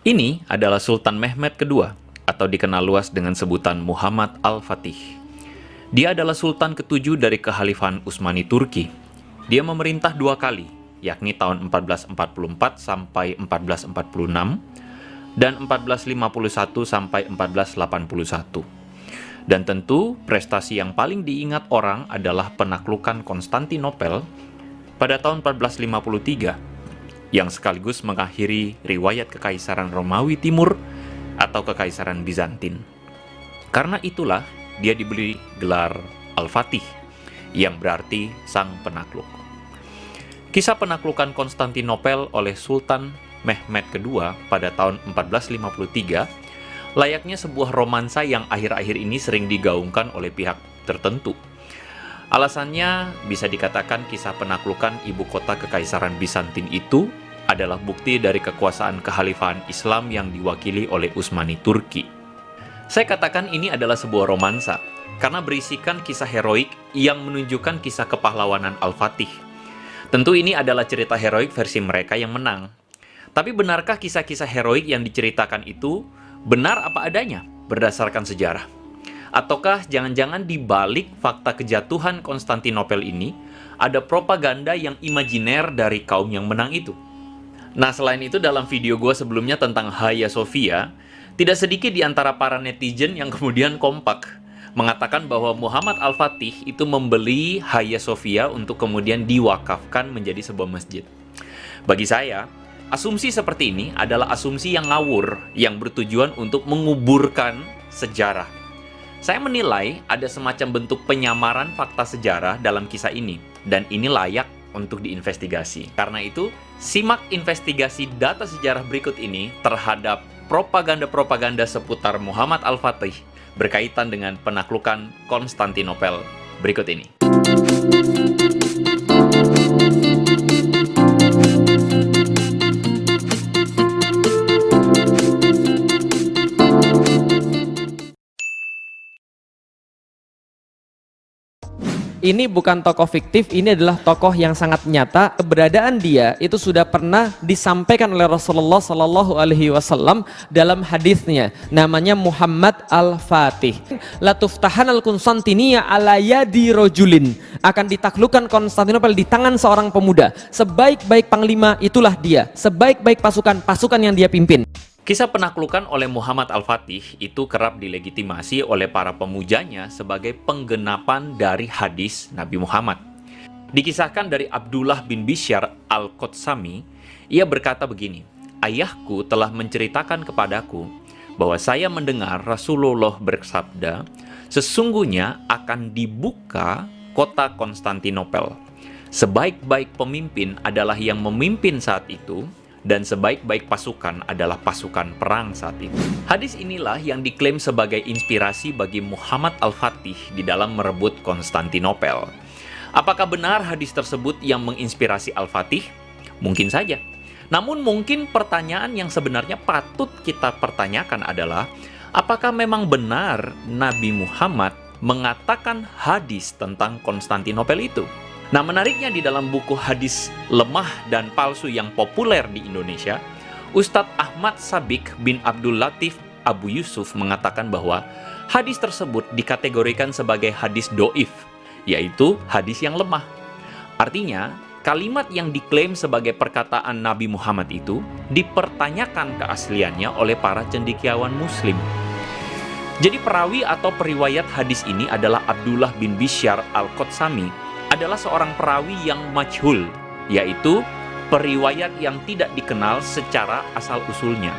Ini adalah Sultan Mehmed II, atau dikenal luas dengan sebutan Muhammad Al-Fatih. Dia adalah Sultan ketujuh dari Kekhalifahan Utsmani Turki. Dia memerintah dua kali, yakni tahun 1444 sampai 1446 dan 1451 sampai 1481. Dan tentu prestasi yang paling diingat orang adalah penaklukan Konstantinopel pada tahun 1453 yang sekaligus mengakhiri riwayat Kekaisaran Romawi Timur atau Kekaisaran Bizantin. Karena itulah dia diberi gelar Al-Fatih, yang berarti sang penakluk. Kisah penaklukan Konstantinopel oleh Sultan Mehmed II pada tahun 1453 layaknya sebuah romansa yang akhir-akhir ini sering digaungkan oleh pihak tertentu. Alasannya bisa dikatakan kisah penaklukan ibu kota Kekaisaran Bizantin itu adalah bukti dari kekuasaan kekhalifahan Islam yang diwakili oleh Utsmani Turki. Saya katakan ini adalah sebuah romansa karena berisikan kisah heroik yang menunjukkan kisah kepahlawanan Al-Fatih. Tentu ini adalah cerita heroik versi mereka yang menang. Tapi benarkah kisah-kisah heroik yang diceritakan itu benar apa adanya berdasarkan sejarah? Ataukah jangan-jangan di balik fakta kejatuhan Konstantinopel ini ada propaganda yang imajiner dari kaum yang menang itu? Nah, selain itu dalam video gue sebelumnya tentang Hagia Sophia, tidak sedikit di antara para netizen yang kemudian kompak mengatakan bahwa Muhammad Al-Fatih itu membeli Hagia Sophia untuk kemudian diwakafkan menjadi sebuah masjid. Bagi saya, asumsi seperti ini adalah asumsi yang ngawur yang bertujuan untuk menguburkan sejarah. Saya menilai ada semacam bentuk penyamaran fakta sejarah dalam kisah ini, dan ini layak untuk diinvestigasi. Karena itu, simak investigasi data sejarah berikut ini terhadap propaganda-propaganda seputar Muhammad Al-Fatih berkaitan dengan penaklukan Konstantinopel berikut ini. Ini bukan tokoh fiktif, ini adalah tokoh yang sangat nyata. Keberadaan dia itu sudah pernah disampaikan oleh Rasulullah Sallallahu Alaihi Wasallam dalam hadisnya. Namanya Muhammad Al-Fatih. Latuftahan al-Konstantinia ala yadi rojulin. Akan ditaklukkan Konstantinopel di tangan seorang pemuda. Sebaik-baik panglima itulah dia. Sebaik-baik pasukan yang dia pimpin. Kisah penaklukan oleh Muhammad Al-Fatih itu kerap dilegitimasi oleh para pemujanya sebagai penggenapan dari hadis Nabi Muhammad. Dikisahkan dari Abdullah bin Bishyar Al-Qatsami, ia berkata begini, "Ayahku telah menceritakan kepadaku bahwa saya mendengar Rasulullah bersabda, sesungguhnya akan dibuka kota Konstantinopel. Sebaik-baik pemimpin adalah yang memimpin saat itu, dan sebaik-baik pasukan adalah pasukan perang saat itu." Hadis inilah yang diklaim sebagai inspirasi bagi Muhammad Al-Fatih di dalam merebut Konstantinopel. Apakah benar hadis tersebut yang menginspirasi Al-Fatih? Mungkin saja. Namun mungkin pertanyaan yang sebenarnya patut kita pertanyakan adalah, apakah memang benar Nabi Muhammad mengatakan hadis tentang Konstantinopel itu? Nah, menariknya di dalam buku hadis lemah dan palsu yang populer di Indonesia, Ustadz Ahmad Sabik bin Abdul Latif Abu Yusuf mengatakan bahwa hadis tersebut dikategorikan sebagai hadis doif, yaitu hadis yang lemah. Artinya, kalimat yang diklaim sebagai perkataan Nabi Muhammad itu dipertanyakan keasliannya oleh para cendekiawan Muslim. Jadi perawi atau periwayat hadis ini adalah Abdullah bin Bishyar Al-Qatsami, adalah seorang perawi yang majhul, yaitu periwayat yang tidak dikenal secara asal-usulnya.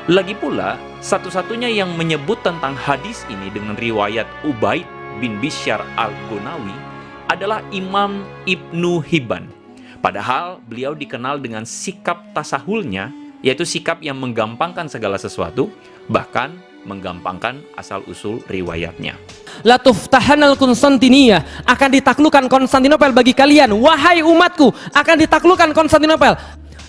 Lagi pula, satu-satunya yang menyebut tentang hadis ini dengan riwayat Ubaid bin Bishyar Al-Gunawi adalah Imam Ibnu Hibban. Padahal beliau dikenal dengan sikap tasahulnya, yaitu sikap yang menggampangkan segala sesuatu, bahkan menggampangkan asal-usul riwayatnya. Latuftahan al-Konstantinia, akan ditaklukkan Konstantinopel bagi kalian, wahai umatku, akan ditaklukkan Konstantinopel.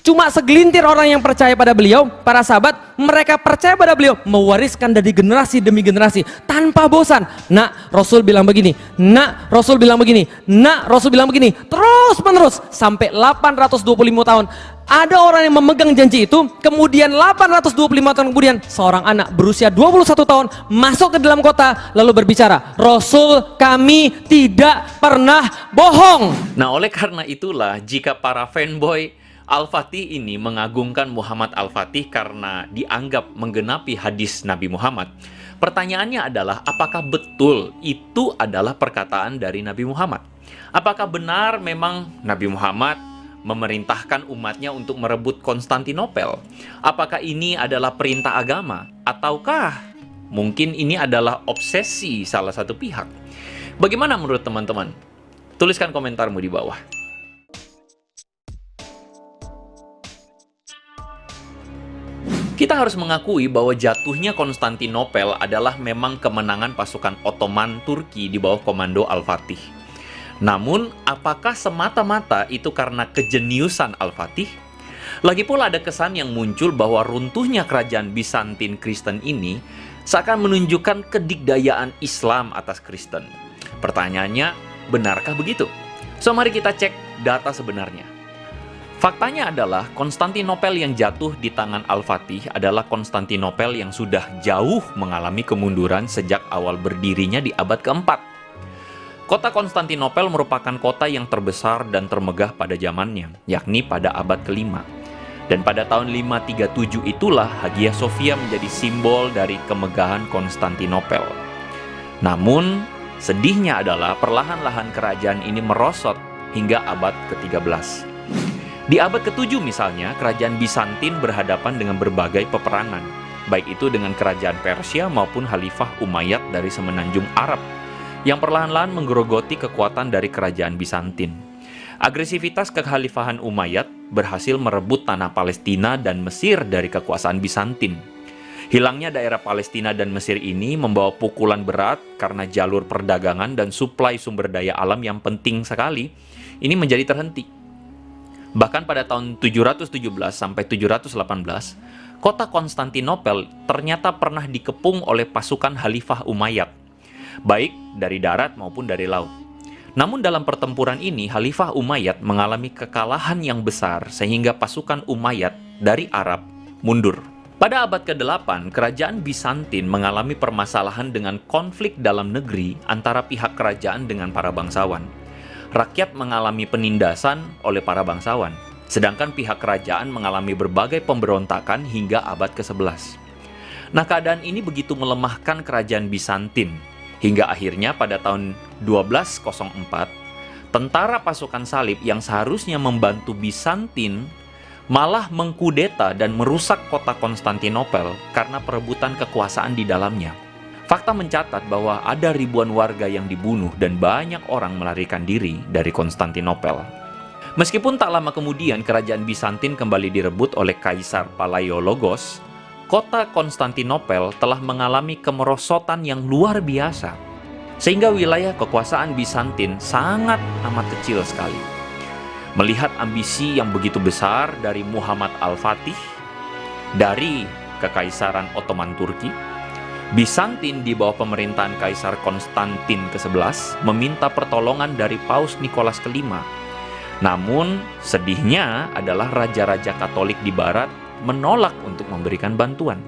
Cuma segelintir orang yang percaya pada beliau, para sahabat, mereka percaya pada beliau, mewariskan dari generasi demi generasi tanpa bosan. Nak, Rasul bilang begini, nak, Rasul bilang begini, nak, Rasul bilang begini, terus menerus sampai 825 tahun. Ada orang yang memegang janji itu, kemudian 825 tahun kemudian seorang anak berusia 21 tahun masuk ke dalam kota lalu berbicara, Rasul kami tidak pernah bohong. Nah, oleh karena itulah jika para fanboy Al-Fatih ini mengagungkan Muhammad Al-Fatih karena dianggap menggenapi hadis Nabi Muhammad, pertanyaannya adalah apakah betul itu adalah perkataan dari Nabi Muhammad? Apakah benar memang Nabi Muhammad memerintahkan umatnya untuk merebut Konstantinopel? Apakah ini adalah perintah agama? Ataukah mungkin ini adalah obsesi salah satu pihak? Bagaimana menurut teman-teman? Tuliskan komentarmu di bawah. Kita harus mengakui bahwa jatuhnya Konstantinopel adalah memang kemenangan pasukan Ottoman Turki di bawah komando Al-Fatih. Namun, apakah semata-mata itu karena kejeniusan Al-Fatih? Lagi pula ada kesan yang muncul bahwa runtuhnya kerajaan Bizantin Kristen ini seakan menunjukkan kedikdayaan Islam atas Kristen. Pertanyaannya, benarkah begitu? So, mari kita cek data sebenarnya. Faktanya adalah Konstantinopel yang jatuh di tangan Al-Fatih adalah Konstantinopel yang sudah jauh mengalami kemunduran sejak awal berdirinya di abad keempat. Kota Konstantinopel merupakan kota yang terbesar dan termegah pada zamannya, yakni pada abad kelima. Dan pada tahun 537 itulah Hagia Sophia menjadi simbol dari kemegahan Konstantinopel. Namun, sedihnya adalah perlahan-lahan kerajaan ini merosot hingga abad ke-13. Di abad ke-7 misalnya, kerajaan Bizantin berhadapan dengan berbagai peperangan, baik itu dengan kerajaan Persia maupun Khalifah Umayyad dari semenanjung Arab, yang perlahan-lahan menggerogoti kekuatan dari kerajaan Bizantin. Agresivitas kekhalifahan Umayyad berhasil merebut tanah Palestina dan Mesir dari kekuasaan Bizantin. Hilangnya daerah Palestina dan Mesir ini membawa pukulan berat karena jalur perdagangan dan suplai sumber daya alam yang penting sekali ini menjadi terhenti. Bahkan pada tahun 717 sampai 718, kota Konstantinopel ternyata pernah dikepung oleh pasukan Khalifah Umayyad, baik dari darat maupun dari laut. Namun dalam pertempuran ini, Khalifah Umayyad mengalami kekalahan yang besar sehingga pasukan Umayyad dari Arab mundur. Pada abad ke-8, kerajaan Bizantin mengalami permasalahan dengan konflik dalam negeri antara pihak kerajaan dengan para bangsawan. Rakyat mengalami penindasan oleh para bangsawan, sedangkan pihak kerajaan mengalami berbagai pemberontakan hingga abad ke-11. Nah, keadaan ini begitu melemahkan kerajaan Bizantin, hingga akhirnya pada tahun 1204, tentara pasukan salib yang seharusnya membantu Bizantin malah mengkudeta dan merusak kota Konstantinopel karena perebutan kekuasaan di dalamnya. Fakta mencatat bahwa ada ribuan warga yang dibunuh dan banyak orang melarikan diri dari Konstantinopel. Meskipun tak lama kemudian kerajaan Bizantin kembali direbut oleh Kaisar Palaiologos, kota Konstantinopel telah mengalami kemerosotan yang luar biasa, sehingga wilayah kekuasaan Bizantin sangat amat kecil sekali. Melihat ambisi yang begitu besar dari Muhammad Al-Fatih, dari Kekaisaran Ottoman Turki, Bizantin di bawah pemerintahan Kaisar Konstantin ke-11 meminta pertolongan dari Paus Nikolas V. Namun, sedihnya adalah raja-raja Katolik di barat menolak untuk memberikan bantuan.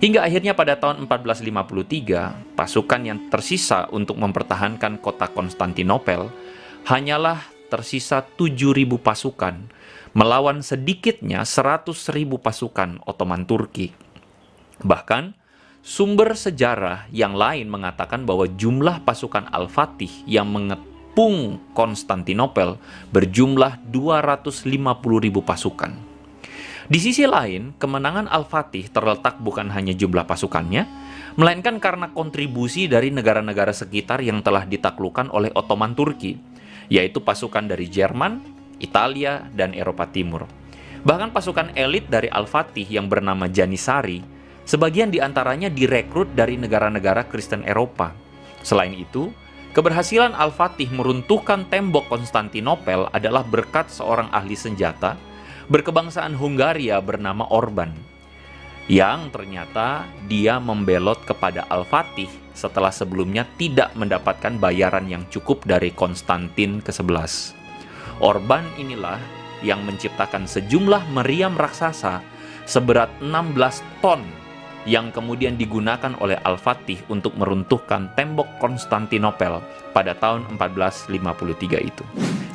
Hingga akhirnya pada tahun 1453, pasukan yang tersisa untuk mempertahankan kota Konstantinopel hanyalah tersisa 7.000 pasukan, melawan sedikitnya 100.000 pasukan Ottoman Turki. Bahkan, sumber sejarah yang lain mengatakan bahwa jumlah pasukan Al-Fatih yang mengepung Konstantinopel berjumlah 250.000 pasukan. Di sisi lain, kemenangan Al-Fatih terletak bukan hanya jumlah pasukannya, melainkan karena kontribusi dari negara-negara sekitar yang telah ditaklukkan oleh Ottoman Turki, yaitu pasukan dari Jerman, Italia, dan Eropa Timur. Bahkan pasukan elit dari Al-Fatih yang bernama Janissary, sebagian di antaranya direkrut dari negara-negara Kristen Eropa. Selain itu, keberhasilan Al-Fatih meruntuhkan tembok Konstantinopel adalah berkat seorang ahli senjata berkebangsaan Hungaria bernama Orban, yang ternyata dia membelot kepada Al-Fatih setelah sebelumnya tidak mendapatkan bayaran yang cukup dari Konstantin ke-11. Orban inilah yang menciptakan sejumlah meriam raksasa seberat 16 ton yang kemudian digunakan oleh Al-Fatih untuk meruntuhkan tembok Konstantinopel pada tahun 1453 itu.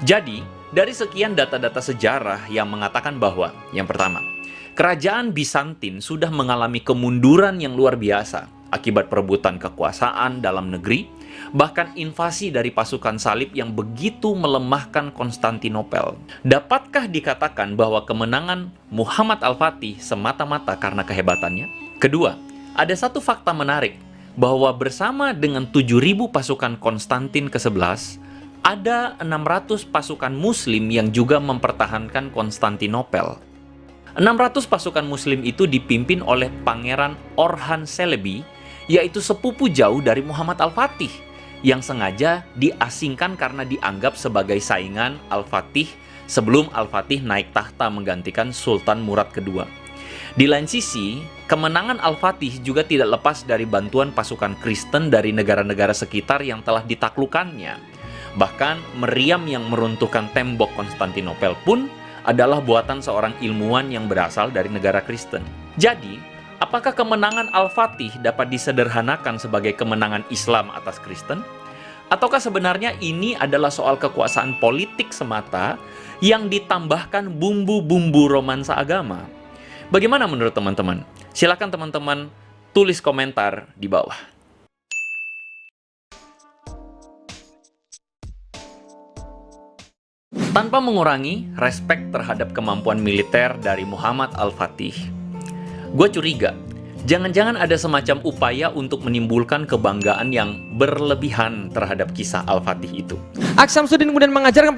Jadi, dari sekian data-data sejarah yang mengatakan bahwa, yang pertama, kerajaan Bizantin sudah mengalami kemunduran yang luar biasa akibat perebutan kekuasaan dalam negeri, bahkan invasi dari pasukan salib yang begitu melemahkan Konstantinopel. Dapatkah dikatakan bahwa kemenangan Muhammad Al-Fatih semata-mata karena kehebatannya? Kedua, ada satu fakta menarik, bahwa bersama dengan 7.000 pasukan Konstantin ke-11, ada 600 pasukan Muslim yang juga mempertahankan Konstantinopel. 600 pasukan Muslim itu dipimpin oleh Pangeran Orhan Çelebi, yaitu sepupu jauh dari Muhammad Al-Fatih, yang sengaja diasingkan karena dianggap sebagai saingan Al-Fatih sebelum Al-Fatih naik tahta menggantikan Sultan Murad II. Di lain sisi, kemenangan Al-Fatih juga tidak lepas dari bantuan pasukan Kristen dari negara-negara sekitar yang telah ditaklukkannya. Bahkan, meriam yang meruntuhkan tembok Konstantinopel pun adalah buatan seorang ilmuwan yang berasal dari negara Kristen. Jadi, apakah kemenangan Al-Fatih dapat disederhanakan sebagai kemenangan Islam atas Kristen? Ataukah sebenarnya ini adalah soal kekuasaan politik semata yang ditambahkan bumbu-bumbu romansa agama? Bagaimana menurut teman-teman? Silakan teman-teman tulis komentar di bawah. Tanpa mengurangi respek terhadap kemampuan militer dari Muhammad Al-Fatih, gue curiga, jangan-jangan ada semacam upaya untuk menimbulkan kebanggaan yang berlebihan terhadap kisah Al-Fatih itu. Aksyamsuddin kemudian mengajarkan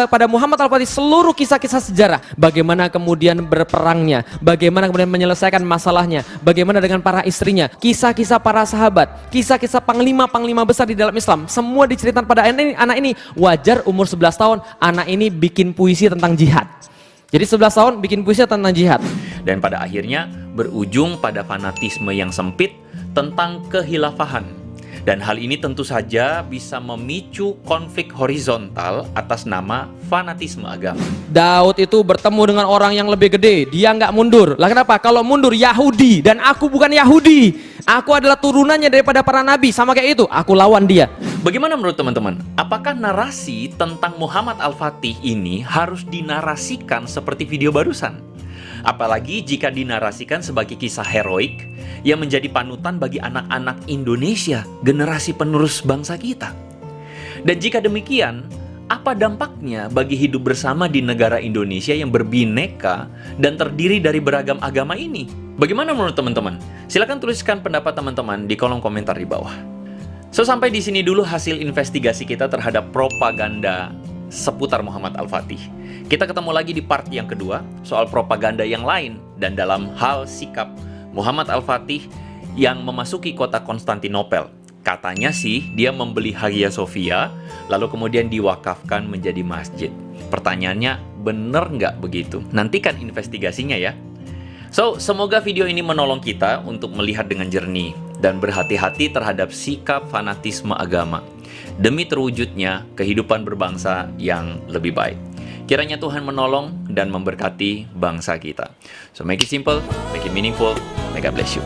pada Muhammad Al-Fatih seluruh kisah-kisah sejarah, bagaimana kemudian berperangnya, bagaimana kemudian menyelesaikan masalahnya, bagaimana dengan para istrinya, kisah-kisah para sahabat, kisah-kisah panglima-panglima besar di dalam Islam, semua diceritakan pada anak ini. Wajar umur 11 tahun, anak ini bikin puisi tentang jihad. Jadi 11 tahun bikin puisi tentang jihad. Dan pada akhirnya berujung pada fanatisme yang sempit tentang kehilafahan. Dan hal ini tentu saja bisa memicu konflik horizontal atas nama fanatisme agama. Daud itu bertemu dengan orang yang lebih gede, dia nggak mundur. Lah kenapa? Kalau mundur Yahudi, dan aku bukan Yahudi. Aku adalah turunannya daripada para nabi, sama kayak itu. Aku lawan dia. Bagaimana menurut teman-teman? Apakah narasi tentang Muhammad Al-Fatih ini harus dinarasikan seperti video barusan? Apalagi jika dinarasikan sebagai kisah heroik yang menjadi panutan bagi anak-anak Indonesia, generasi penerus bangsa kita. Dan jika demikian, apa dampaknya bagi hidup bersama di negara Indonesia yang berbineka dan terdiri dari beragam agama ini? Bagaimana menurut teman-teman? Silakan tuliskan pendapat teman-teman di kolom komentar di bawah. So, sampai di sini dulu hasil investigasi kita terhadap propaganda seputar Muhammad Al-Fatih. Kita ketemu lagi di part yang kedua soal propaganda yang lain dan dalam hal sikap Muhammad Al-Fatih yang memasuki kota Konstantinopel. Katanya sih dia membeli Hagia Sophia lalu kemudian diwakafkan menjadi masjid. Pertanyaannya, bener nggak begitu? Nantikan investigasinya ya. So, semoga video ini menolong kita untuk melihat dengan jernih dan berhati-hati terhadap sikap fanatisme agama demi terwujudnya kehidupan berbangsa yang lebih baik. Kiranya Tuhan menolong dan memberkati bangsa kita. So make it simple, make it meaningful, may God bless you.